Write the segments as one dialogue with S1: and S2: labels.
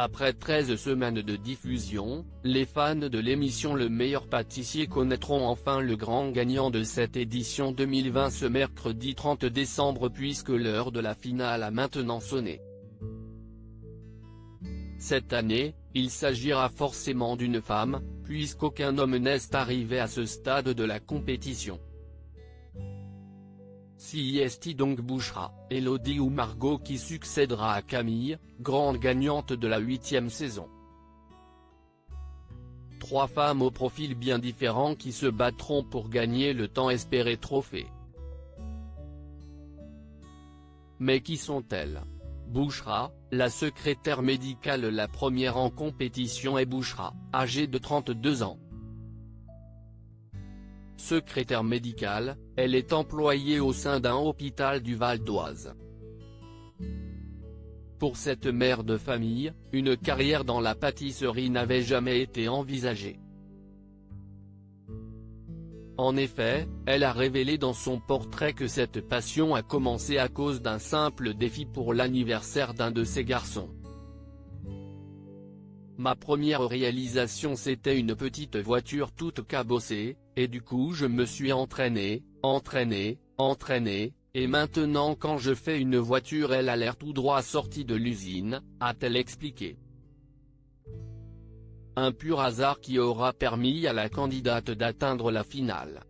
S1: Après 13 semaines de diffusion, les fans de l'émission Le Meilleur Pâtissier connaîtront enfin le grand gagnant de cette édition 2020 ce mercredi 30 décembre puisque l'heure de la finale a maintenant sonné. Cette année, il s'agira forcément d'une femme, puisqu'aucun homme n'est arrivé à ce stade de la compétition. Si est donc Bouchra, Elodie ou Margot qui succédera à Camille, grande gagnante de la 8e saison. Trois femmes au profil bien différent qui se battront pour gagner le tant espéré trophée. Mais qui sont-elles? Bouchra, la secrétaire médicale la première en compétition est Bouchra, âgée de 32 ans. Secrétaire médicale, elle est employée au sein d'un hôpital du Val d'Oise. Pour cette mère de famille, une carrière dans la pâtisserie n'avait jamais été envisagée. En effet, elle a révélé dans son portrait que cette passion a commencé à cause d'un simple défi pour l'anniversaire d'un de ses garçons. Ma première réalisation c'était une petite voiture toute cabossée, et du coup je me suis entraîné, et maintenant quand je fais une voiture elle a l'air tout droit sortie de l'usine, a-t-elle expliqué. Un pur hasard qui aura permis à la candidate d'atteindre la finale.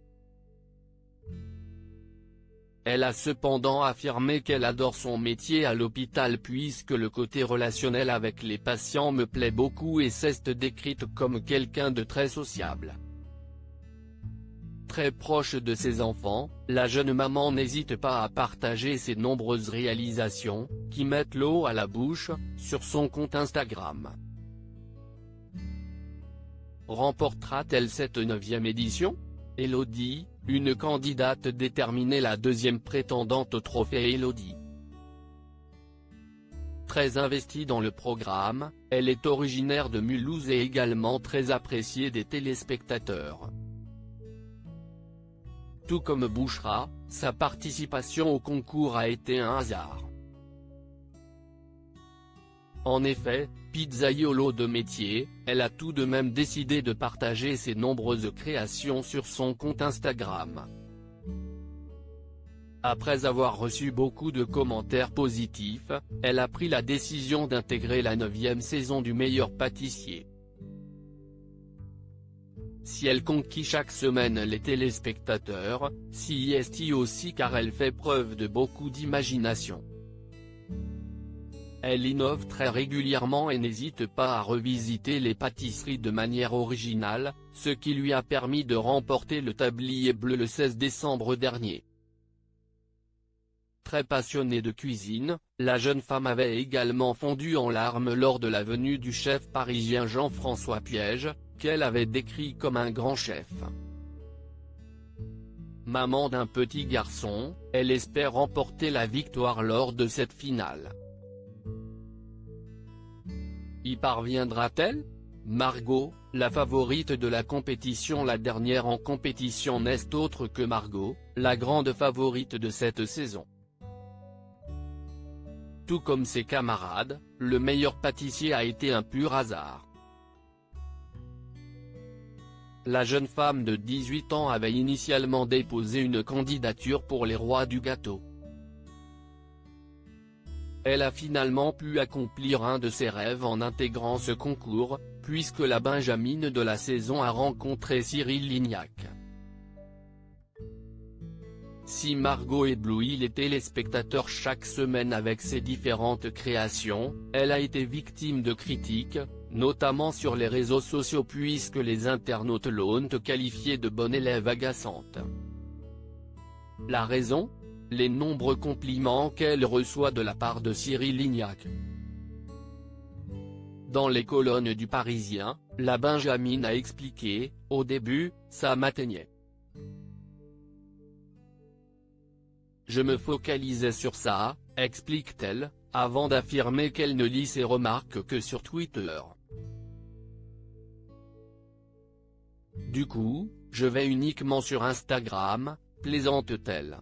S1: Elle a cependant affirmé qu'elle adore son métier à l'hôpital puisque le côté relationnel avec les patients me plaît beaucoup et s'est décrite comme quelqu'un de très sociable. Très proche de ses enfants, la jeune maman n'hésite pas à partager ses nombreuses réalisations, qui mettent l'eau à la bouche, sur son compte Instagram. Remportera-t-elle cette 9e édition? Elodie, une candidate déterminée, la deuxième prétendante au trophée Elodie. Très investie dans le programme, elle est originaire de Mulhouse et également très appréciée des téléspectateurs. Tout comme Bouchra, sa participation au concours a été un hasard. En effet, pizzaiolo de métier, elle a tout de même décidé de partager ses nombreuses créations sur son compte Instagram. Après avoir reçu beaucoup de commentaires positifs, elle a pris la décision d'intégrer la 9e saison du Meilleur Pâtissier. Si elle conquit chaque semaine les téléspectateurs, si est aussi car elle fait preuve de beaucoup d'imagination. Elle innove très régulièrement et n'hésite pas à revisiter les pâtisseries de manière originale, ce qui lui a permis de remporter le tablier bleu le 16 décembre dernier. Très passionnée de cuisine, la jeune femme avait également fondu en larmes lors de la venue du chef parisien Jean-François Piège, qu'elle avait décrit comme un grand chef. Maman d'un petit garçon, elle espère remporter la victoire lors de cette finale. Y parviendra-t-elle? Margot, la favorite de la compétition, la dernière en compétition n'est autre que Margot, la grande favorite de cette saison. Tout comme ses camarades, le Meilleur Pâtissier a été un pur hasard. La jeune femme de 18 ans avait initialement déposé une candidature pour les Rois du Gâteau. Elle a finalement pu accomplir un de ses rêves en intégrant ce concours, puisque la Benjamine de la saison a rencontré Cyril Lignac. Si Margot éblouit les téléspectateurs chaque semaine avec ses différentes créations, elle a été victime de critiques, notamment sur les réseaux sociaux puisque les internautes l'ont qualifiée de bonne élève agaçante. La raison? Les nombreux compliments qu'elle reçoit de la part de Cyril Lignac. Dans les colonnes du Parisien, la Benjamine a expliqué, « Au début, ça m'atteignait. Je me focalisais sur ça », explique-t-elle, avant d'affirmer qu'elle ne lit ses remarques que sur Twitter. Du coup, je vais uniquement sur Instagram, plaisante-t-elle.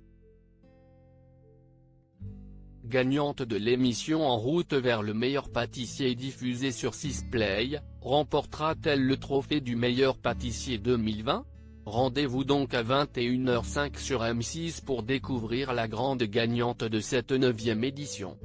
S1: gagnante de l'émission En route vers le meilleur pâtissier diffusée sur 6play, remportera-t-elle le trophée du meilleur pâtissier 2020 ? Rendez-vous donc à 21h05 sur M6 pour découvrir la grande gagnante de cette 9e édition.